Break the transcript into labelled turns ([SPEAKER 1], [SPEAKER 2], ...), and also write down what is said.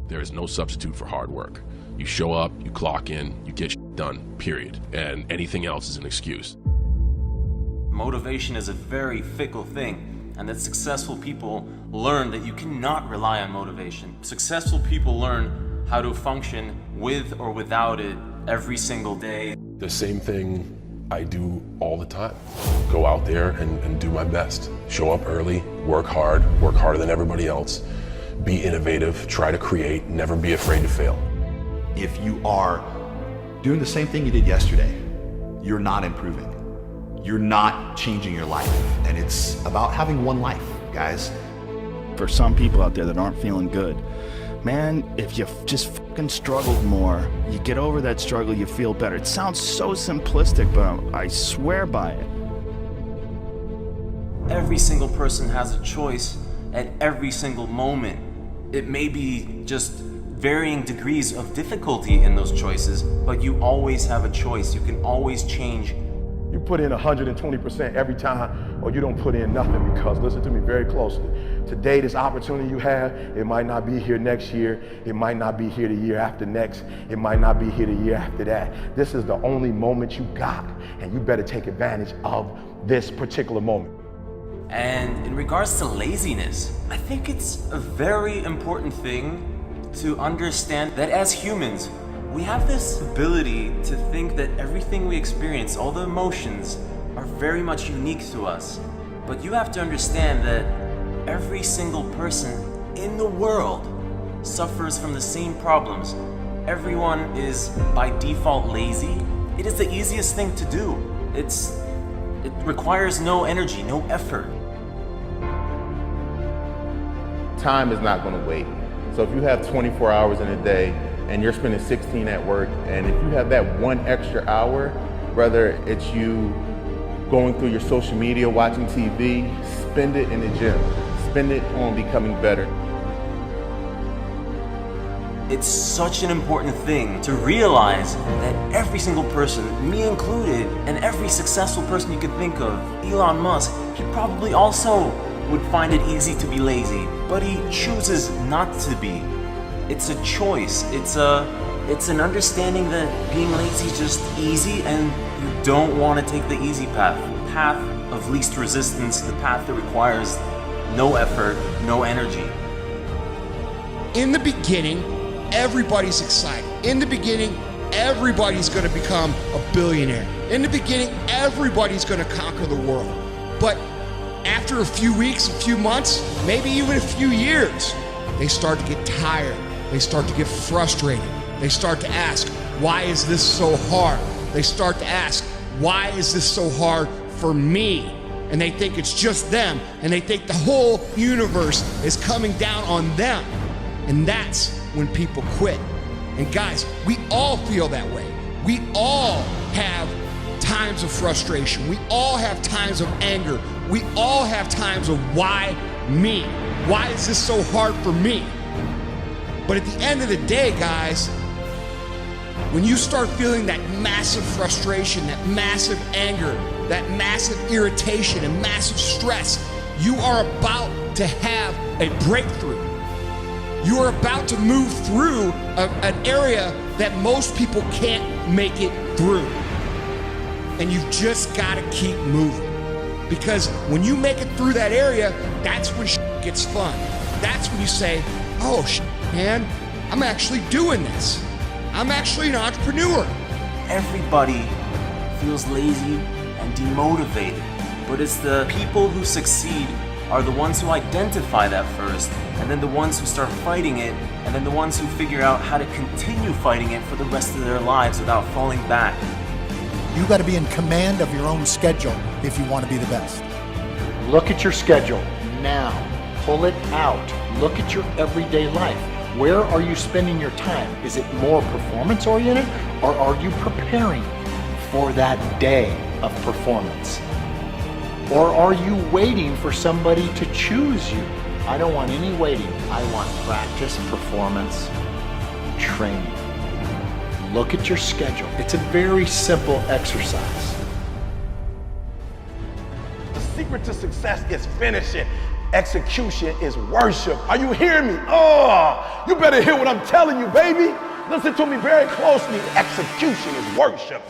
[SPEAKER 1] There is no substitute for hard work. You show up, you clock in, you get shit done, period. And anything else is an excuse.
[SPEAKER 2] Motivation is a very fickle thing, and that successful people learn that you cannot rely on motivation. Successful people learn how to function with or without it every single day.
[SPEAKER 1] The same thing I do all the time. Go out there and do my best. Show up early, work harder than everybody else. Be innovative, try to create, never be afraid to fail.
[SPEAKER 3] If you are doing the same thing you did yesterday, you're not improving. You're not changing your life. And it's about having one life, guys.
[SPEAKER 4] For some people out there that aren't feeling good, man, if you just fucking struggled more, you get over that struggle, you feel better. It sounds so simplistic, but I swear by it.
[SPEAKER 2] Every single person has a choice at every single moment. It may be just varying degrees of difficulty in those choices, but you always have a choice. You can always change.
[SPEAKER 5] You put in 120% every time, or you don't put in nothing, because listen to me very closely. Today, this opportunity you have, it might not be here next year. It might not be here the year after next. It might not be here the year after that. This is the only moment you got, and you better take advantage of this particular moment.
[SPEAKER 2] And in regards to laziness, I think it's a very important thing to understand that as humans, we have this ability to think that everything we experience, all the emotions, are very much unique to us. But you have to understand that every single person in the world suffers from the same problems. Everyone is by default lazy. It is the easiest thing to do. It requires no energy, no effort.
[SPEAKER 6] Time is not going to wait. So if you have 24 hours in a day and you're spending 16 at work, and if you have that one extra hour, whether it's you going through your social media, watching TV, spend it in the gym. Spend it on becoming better.
[SPEAKER 2] It's such an important thing to realize that every single person, me included, and every successful person you could think of, Elon Musk, he probably also would find it easy to be lazy, but he chooses not to be. It's a choice. It's an understanding that being lazy is just easy, and you don't want to take the easy path. The path of least resistance, the path that requires no effort, no energy.
[SPEAKER 7] In the beginning, everybody's excited. In the beginning, everybody's going to become a billionaire. In the beginning, everybody's going to conquer the world. But after a few weeks, a few months, maybe even a few years, they start to get tired. They start to get frustrated. They start to ask, why is this so hard? They start to ask, why is this so hard for me? And they think it's just them, and they think the whole universe is coming down on them. And that's when people quit. And guys, we all feel that way. We all have times of frustration. We all have times of anger. We all have times of why me? Why is this so hard for me? But at the end of the day, guys, when you start feeling that massive frustration, that massive anger, that massive irritation and massive stress, you are about to have a breakthrough. You are about to move through an area that most people can't make it through. And you've just got to keep moving. Because when you make it through that area, that's when shit gets fun. That's when you say, oh shit, man, I'm actually doing this. I'm actually an entrepreneur.
[SPEAKER 2] Everybody feels lazy and demotivated, but it's the people who succeed are the ones who identify that first, and then the ones who start fighting it, and then the ones who figure out how to continue fighting it for the rest of their lives without falling back.
[SPEAKER 8] You got to be in command of your own schedule if you want to be the best.
[SPEAKER 9] Look at your schedule now. Pull it out. Look at your everyday life. Where are you spending your time? Is it more performance oriented, or are you preparing for that day of performance? Or are you waiting for somebody to choose you? I don't want any waiting. I want practice, performance, training. Look at your schedule. It's a very simple exercise.
[SPEAKER 5] The secret to success is finishing Execution is worship. Are you hearing me? Oh, you better hear what I'm telling you, baby. Listen to me very closely. Execution is worship.